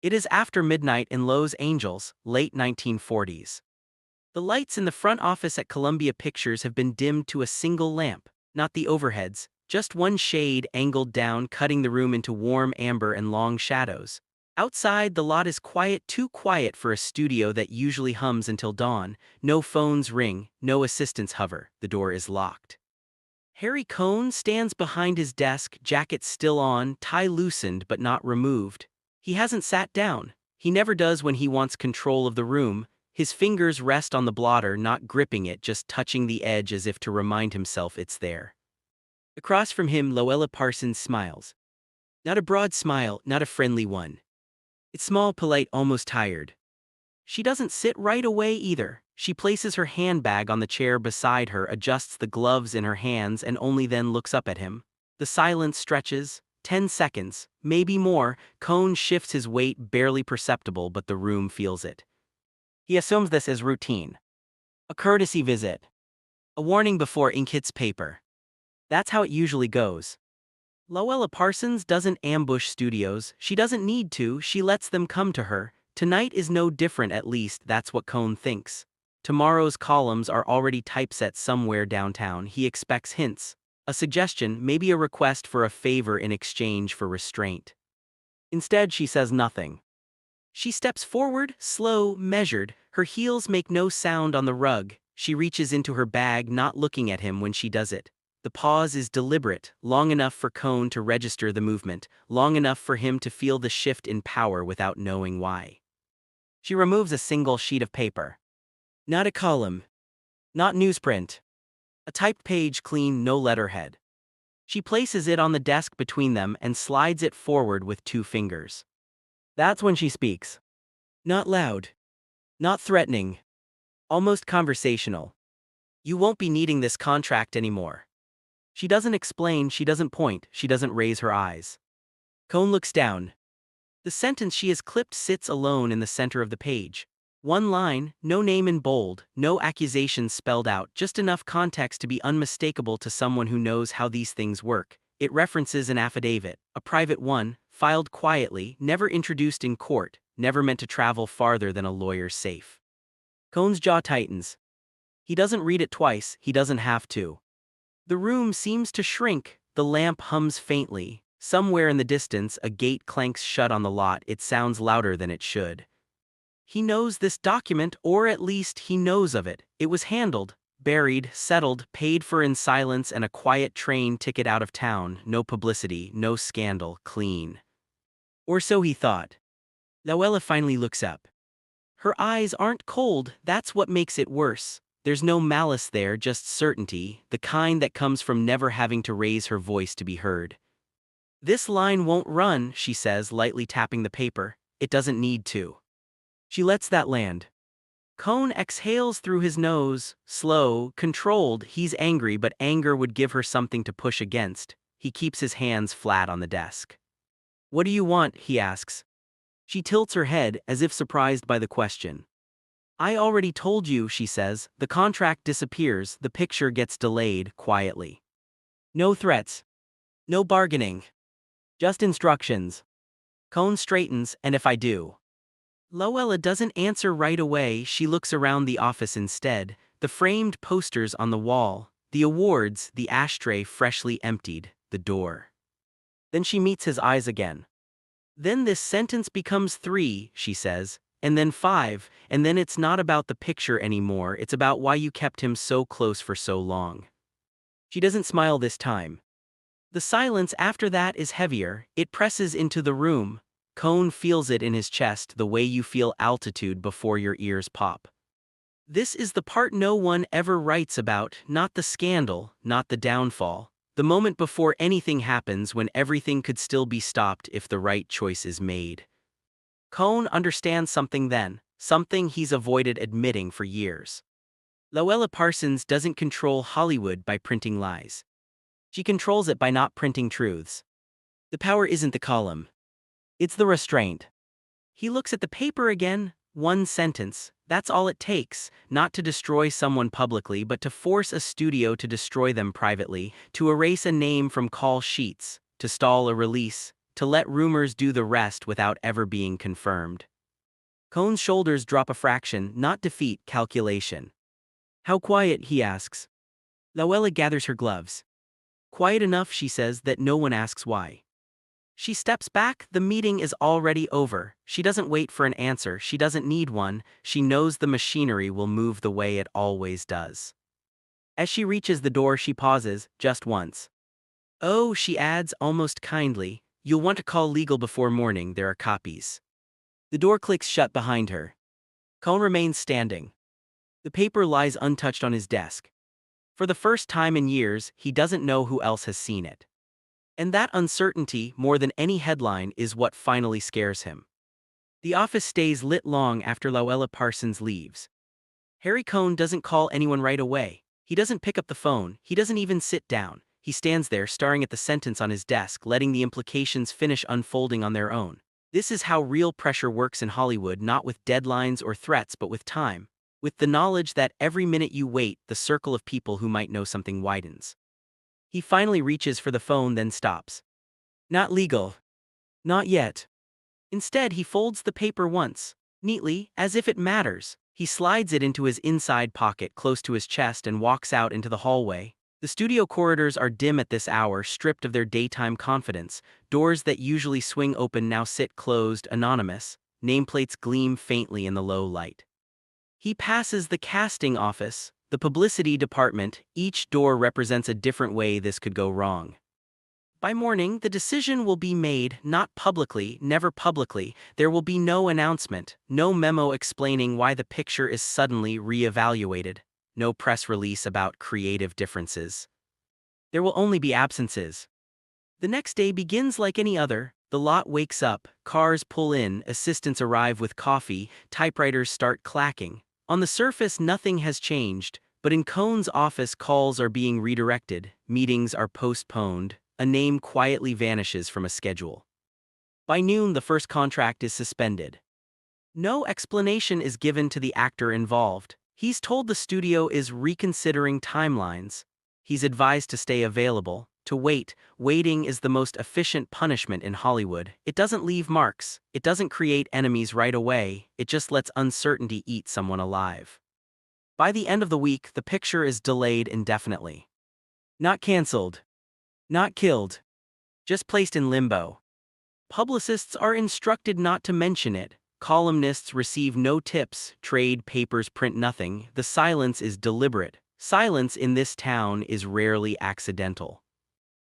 It is after midnight in Los Angeles, late 1940s. The lights in the front office at Columbia Pictures have been dimmed to a single lamp, not the overheads, just one shade angled down, cutting the room into warm amber and long shadows. Outside, the lot is quiet, too quiet for a studio that usually hums until dawn. No phones ring, no assistants hover, the door is locked. Harry Cohn stands behind his desk, jacket still on, tie loosened but not removed. He hasn't sat down. He never does when he wants control of the room. His fingers rest on the blotter, not gripping it, just touching the edge as if to remind himself it's there. Across from him, Louella Parsons smiles. Not a broad smile, not a friendly one. It's small, polite, almost tired. She doesn't sit right away either. She places her handbag on the chair beside her, adjusts the gloves in her hands, and only then looks up at him. The silence stretches. 10 seconds, maybe more. Cohn shifts his weight, barely perceptible, but the room feels it. He assumes this is routine. A courtesy visit. A warning before ink hits paper. That's how it usually goes. Louella Parsons doesn't ambush studios. She doesn't need to. She lets them come to her. Tonight is no different, at least that's what Cohn thinks. Tomorrow's columns are already typeset somewhere downtown. He expects hints. A suggestion, maybe a request for a favor in exchange for restraint. Instead, she says nothing. She steps forward, slow, measured. Her heels make no sound on the rug. She reaches into her bag, not looking at him when she does it. The pause is deliberate, long enough for Cohn to register the movement, long enough for him to feel the shift in power without knowing why. She removes a single sheet of paper. Not a column. Not newsprint. A typed page, clean, no letterhead. She places it on the desk between them and slides it forward with 2 fingers. That's when she speaks. Not loud. Not threatening. Almost conversational. You won't be needing this contract anymore. She doesn't explain, she doesn't point, she doesn't raise her eyes. Cohn looks down. The sentence she has clipped sits alone in the center of the page. One line, no name in bold, no accusations spelled out, just enough context to be unmistakable to someone who knows how these things work. It references an affidavit, a private one, filed quietly, never introduced in court, never meant to travel farther than a lawyer's safe. Cohn's jaw tightens. He doesn't read it twice, he doesn't have to. The room seems to shrink, the lamp hums faintly. Somewhere in the distance, a gate clanks shut on the lot. It sounds louder than it should. He knows this document, or at least he knows of it. It was handled, buried, settled, paid for in silence, and a quiet train ticket out of town. No publicity, no scandal, clean. Or so he thought. Louella finally looks up. Her eyes aren't cold, that's what makes it worse. There's no malice there, just certainty, the kind that comes from never having to raise her voice to be heard. This line won't run, she says, lightly tapping the paper. It doesn't need to. She lets that land. Cohn exhales through his nose, slow, controlled. He's angry, but anger would give her something to push against. He keeps his hands flat on the desk. What do you want? He asks. She tilts her head, as if surprised by the question. I already told you, she says. The contract disappears, the picture gets delayed, quietly. No threats. No bargaining. Just instructions. Cohn straightens, and if I do. Louella doesn't answer right away. She looks around the office instead, the framed posters on the wall, the awards, the ashtray freshly emptied, the door. Then she meets his eyes again. Then this sentence becomes 3, she says, and then 5, and then it's not about the picture anymore, it's about why you kept him so close for so long. She doesn't smile this time. The silence after that is heavier, it presses into the room. Cohn feels it in his chest, the way you feel altitude before your ears pop. This is the part no one ever writes about, not the scandal, not the downfall. The moment before anything happens, when everything could still be stopped if the right choice is made. Cohn understands something then, something he's avoided admitting for years. Louella Parsons doesn't control Hollywood by printing lies. She controls it by not printing truths. The power isn't the column. It's the restraint. He looks at the paper again. One sentence, that's all it takes, not to destroy someone publicly, but to force a studio to destroy them privately, to erase a name from call sheets, to stall a release, to let rumors do the rest without ever being confirmed. Cohn's shoulders drop a fraction, not defeat, calculation. How quiet, he asks. Luella gathers her gloves. Quiet enough, she says, that no one asks why. She steps back, the meeting is already over. She doesn't wait for an answer, she doesn't need one, she knows the machinery will move the way it always does. As she reaches the door, she pauses, just once. Oh, she adds, almost kindly, you'll want to call legal before morning, there are copies. The door clicks shut behind her. Cohn remains standing. The paper lies untouched on his desk. For the first time in years, he doesn't know who else has seen it. And that uncertainty, more than any headline, is what finally scares him. The office stays lit long after Luella Parsons leaves. Harry Cohn doesn't call anyone right away. He doesn't pick up the phone, he doesn't even sit down. He stands there staring at the sentence on his desk, letting the implications finish unfolding on their own. This is how real pressure works in Hollywood, not with deadlines or threats but with time. With the knowledge that every minute you wait, the circle of people who might know something widens. He finally reaches for the phone, then stops. Not legal. Not yet. Instead, he folds the paper once, neatly, as if it matters. He slides it into his inside pocket close to his chest and walks out into the hallway. The studio corridors are dim at this hour, stripped of their daytime confidence. Doors that usually swing open now sit closed, anonymous. Nameplates gleam faintly in the low light. He passes the casting office, the publicity department. Each door represents a different way this could go wrong. By morning, the decision will be made, not publicly, never publicly. There will be no announcement, no memo explaining why the picture is suddenly re-evaluated, no press release about creative differences. There will only be absences. The next day begins like any other. The lot wakes up, cars pull in, assistants arrive with coffee, typewriters start clacking. On the surface, nothing has changed, but in Cohn's office, calls are being redirected, meetings are postponed, a name quietly vanishes from a schedule. By noon, the first contract is suspended. No explanation is given to the actor involved. He's told the studio is reconsidering timelines. He's advised to stay available, to wait. Waiting is the most efficient punishment in Hollywood. It doesn't leave marks, it doesn't create enemies right away, it just lets uncertainty eat someone alive. By the end of the week, the picture is delayed indefinitely. Not canceled. Not killed. Just placed in limbo. Publicists are instructed not to mention it. Columnists receive no tips, trade papers print nothing. The silence is deliberate. Silence in this town is rarely accidental.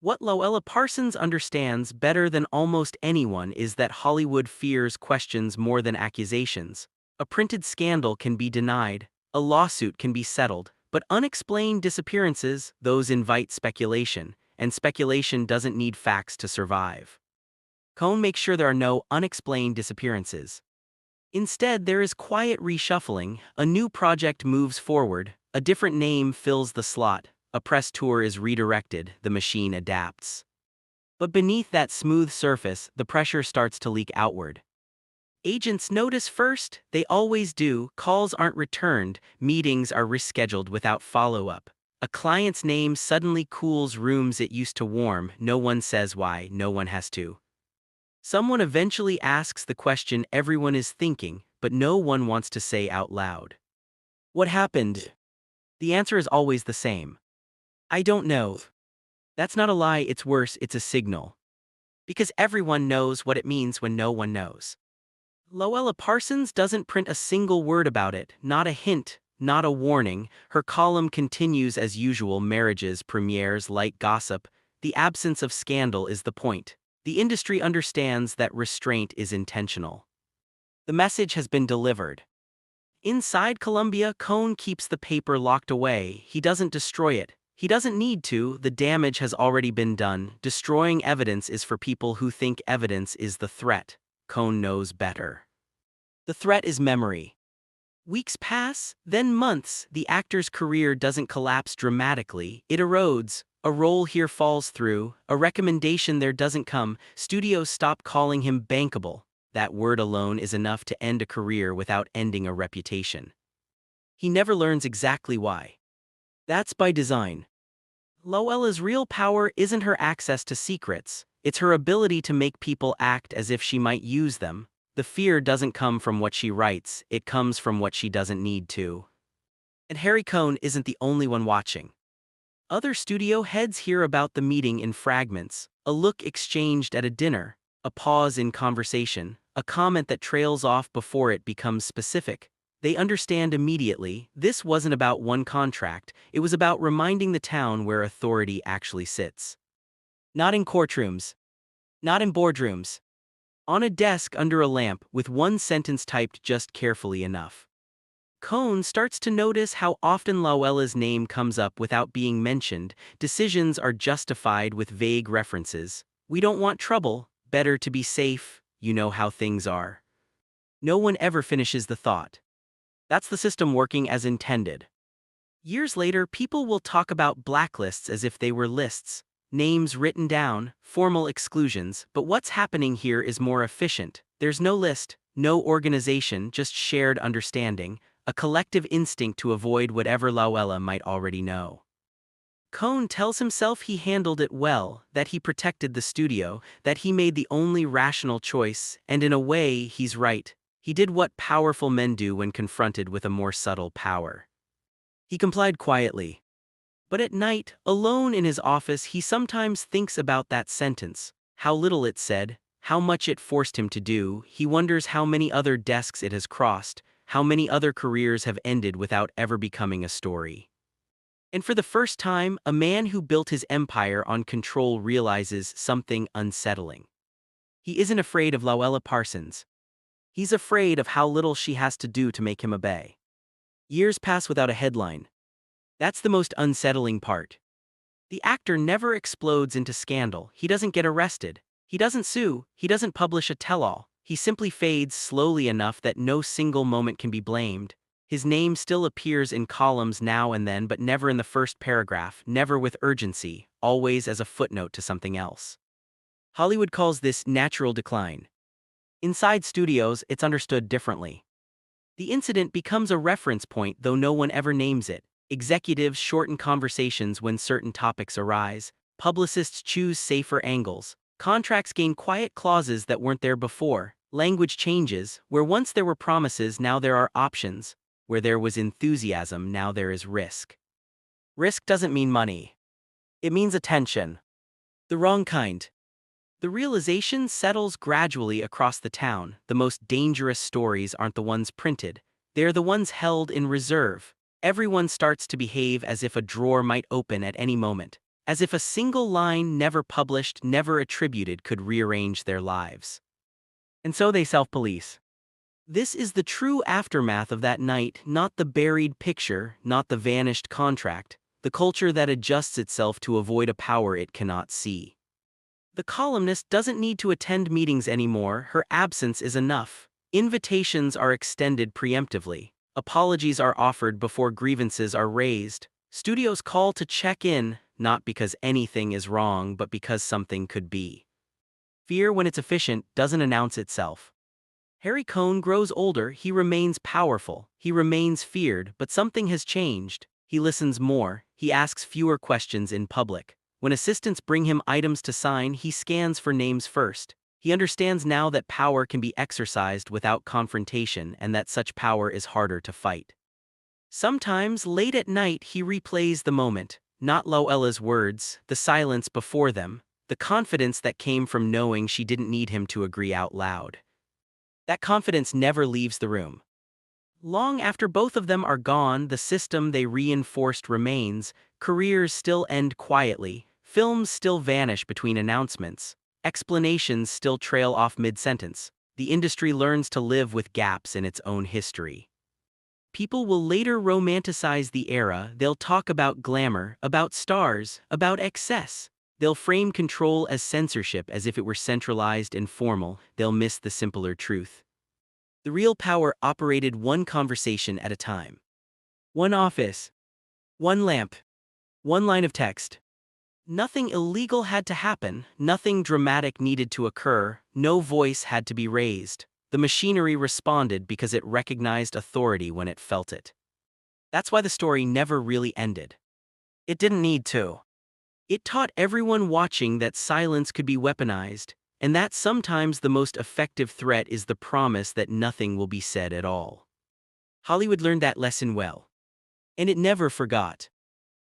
What Luella Parsons understands better than almost anyone is that Hollywood fears questions more than accusations. A printed scandal can be denied, a lawsuit can be settled, but unexplained disappearances, those invite speculation, and speculation doesn't need facts to survive. Cohn makes sure there are no unexplained disappearances. Instead, there is quiet reshuffling. A new project moves forward, a different name fills the slot, a press tour is redirected, the machine adapts. But beneath that smooth surface, the pressure starts to leak outward. Agents notice first, they always do. Calls aren't returned, meetings are rescheduled without follow-up. A client's name suddenly cools rooms it used to warm. No one says why, no one has to. Someone eventually asks the question everyone is thinking, but no one wants to say out loud. What happened? The answer is always the same. I don't know. That's not a lie, it's worse, it's a signal. Because everyone knows what it means when no one knows. Luella Parsons doesn't print a single word about it, not a hint, not a warning. Her column continues as usual: marriages, premieres, light gossip. The absence of scandal is the point. The industry understands that restraint is intentional. The message has been delivered. Inside Columbia, Cohn keeps the paper locked away. He doesn't destroy it. He doesn't need to, the damage has already been done. Destroying evidence is for people who think evidence is the threat. Cohn knows better. The threat is memory. Weeks pass, then months. The actor's career doesn't collapse dramatically, it erodes. A role here falls through, a recommendation there doesn't come. Studios stop calling him bankable. That word alone is enough to end a career without ending a reputation. He never learns exactly why. That's by design. Luella's real power isn't her access to secrets, It's her ability to make people act as if she might use them. The fear doesn't come from what she writes, it comes from what she doesn't need to. And Harry Cohn isn't the only one watching. Other studio heads hear about the meeting in fragments, a look exchanged at a dinner, a pause in conversation, a comment that trails off before it becomes specific. They understand immediately this wasn't about one contract, it was about reminding the town where authority actually sits. Not in courtrooms, not in boardrooms. On a desk under a lamp with one sentence typed just carefully enough. Cohn starts to notice how often Louella's name comes up without being mentioned. Decisions are justified with vague references. We don't want trouble, better to be safe, you know how things are. No one ever finishes the thought. That's the system working as intended. Years later, people will talk about blacklists as if they were lists. Names written down, formal exclusions, but what's happening here is more efficient. There's no list, no organization, just shared understanding, a collective instinct to avoid whatever Louella might already know. Cohn tells himself he handled it well, that he protected the studio, that he made the only rational choice, and in a way, he's right. He did what powerful men do when confronted with a more subtle power. He complied quietly. But at night, alone in his office, he sometimes thinks about that sentence, how little it said, how much it forced him to do. He wonders how many other desks it has crossed, how many other careers have ended without ever becoming a story. And for the first time, a man who built his empire on control realizes something unsettling. He isn't afraid of Louella Parsons. He's afraid of how little she has to do to make him obey. Years pass without a headline. That's the most unsettling part. The actor never explodes into scandal, he doesn't get arrested, he doesn't sue, he doesn't publish a tell-all, he simply fades slowly enough that no single moment can be blamed. His name still appears in columns now and then, but never in the first paragraph, never with urgency, always as a footnote to something else. Hollywood calls this natural decline. Inside studios, it's understood differently. The incident becomes a reference point, though no one ever names it. Executives shorten conversations when certain topics arise, publicists choose safer angles, contracts gain quiet clauses that weren't there before, language changes, where once there were promises now there are options, where there was enthusiasm now there is risk. Risk doesn't mean money. It means attention. The wrong kind. The realization settles gradually across the town. The most dangerous stories aren't the ones printed, they're the ones held in reserve. Everyone starts to behave as if a drawer might open at any moment, as if a single line never published, never attributed could rearrange their lives. And so they self-police. This is the true aftermath of that night, not the buried picture, not the vanished contract, the culture that adjusts itself to avoid a power it cannot see. The columnist doesn't need to attend meetings anymore, her absence is enough. Invitations are extended preemptively. Apologies are offered before grievances are raised. Studios call to check in, not because anything is wrong, but because something could be. Fear, when it's efficient, doesn't announce itself. Harry Cohn grows older, he remains powerful, he remains feared, but something has changed. He listens more, he asks fewer questions in public. When assistants bring him items to sign, he scans for names first. He understands now that power can be exercised without confrontation and that such power is harder to fight. Sometimes, late at night, he replays the moment, not Louella's words, the silence before them, the confidence that came from knowing she didn't need him to agree out loud. That confidence never leaves the room. Long after both of them are gone, the system they reinforced remains, careers still end quietly, films still vanish between announcements. Explanations still trail off mid-sentence. The industry learns to live with gaps in its own history. People will later romanticize the era, they'll talk about glamour, about stars, about excess. They'll frame control as censorship as if it were centralized and formal, they'll miss the simpler truth. The real power operated one conversation at a time. One office. One lamp. One line of text. Nothing illegal had to happen, nothing dramatic needed to occur, no voice had to be raised. The machinery responded because it recognized authority when it felt it. That's why the story never really ended. It didn't need to. It taught everyone watching that silence could be weaponized, and that sometimes the most effective threat is the promise that nothing will be said at all. Hollywood learned that lesson well. And it never forgot.